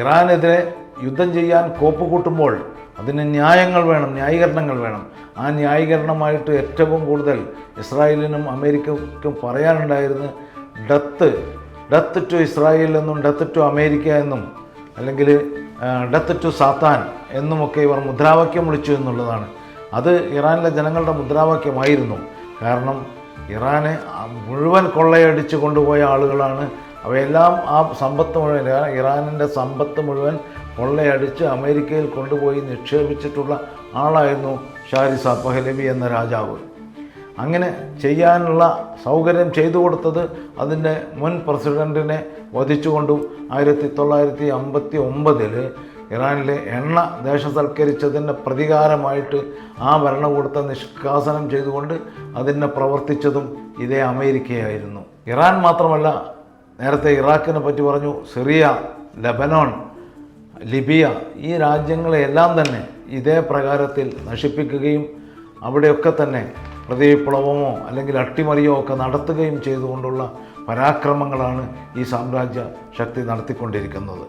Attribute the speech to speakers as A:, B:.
A: ഇറാനെതിരെ യുദ്ധം ചെയ്യാൻ കോപ്പ് കൂട്ടുമ്പോൾ അതിന് ന്യായങ്ങൾ വേണം, ന്യായീകരണങ്ങൾ വേണം. ആ ന്യായീകരണമായിട്ട് ഏറ്റവും കൂടുതൽ ഇസ്രായേലിനും അമേരിക്കയ്ക്കും പറയാനുണ്ടായിരുന്നത് ഡെത്ത് ടു ഇസ്രായേൽ എന്നും ഡെത്ത് ടു അമേരിക്ക എന്നും അല്ലെങ്കിൽ ഡെത്ത് ടു സാത്താൻ എന്നുമൊക്കെ ഇവർ മുദ്രാവാക്യം വിളിച്ചു എന്നുള്ളതാണ്. അത് ഇറാനിലെ ജനങ്ങളുടെ മുദ്രാവാക്യമായിരുന്നു. കാരണം ഇറാനെ മുഴുവൻ കൊള്ളയടിച്ച് കൊണ്ടുപോയ ആളുകളാണ്. അവയെല്ലാം ആ സമ്പത്ത് മുഴുവൻ, ഇറാനിൻ്റെ സമ്പത്ത് മുഴുവൻ കൊള്ളയടിച്ച് അമേരിക്കയിൽ കൊണ്ടുപോയി നിക്ഷേപിച്ചിട്ടുള്ള ആളായിരുന്നു ഷാരിസ പഹ്ലവി എന്ന രാജാവ്. അങ്ങനെ ചെയ്യാനുള്ള സൗകര്യം ചെയ്തു കൊടുത്തത് അതിൻ്റെ മുൻ പ്രസിഡൻറ്റിനെ വധിച്ചുകൊണ്ടും 1959 ഇറാനിലെ എണ്ണ ദേശസൽക്കരിച്ചതിൻ്റെ പ്രതികാരമായിട്ട് ആ ഭരണകൂടത്തെ നിഷ്കാസനം ചെയ്തുകൊണ്ട് അതിനെ പ്രവർത്തിച്ചതും ഇതേ അമേരിക്കയായിരുന്നു. ഇറാൻ മാത്രമല്ല, നേരത്തെ ഇറാഖിനെ പറ്റി പറഞ്ഞു, സിറിയ, ലെബനോൺ, ലിബിയ, ഈ രാജ്യങ്ങളെല്ലാം തന്നെ ഇതേ പ്രകാരത്തിൽ നശിപ്പിക്കുകയും അവിടെയൊക്കെ തന്നെ പ്രതിവിപ്ലവമോ അല്ലെങ്കിൽ അട്ടിമറിയോ ഒക്കെ നടത്തുകയും ചെയ്തുകൊണ്ടുള്ള പരാക്രമങ്ങളാണ് ഈ സാമ്രാജ്യ ശക്തി നടത്തിക്കൊണ്ടിരിക്കുന്നത്.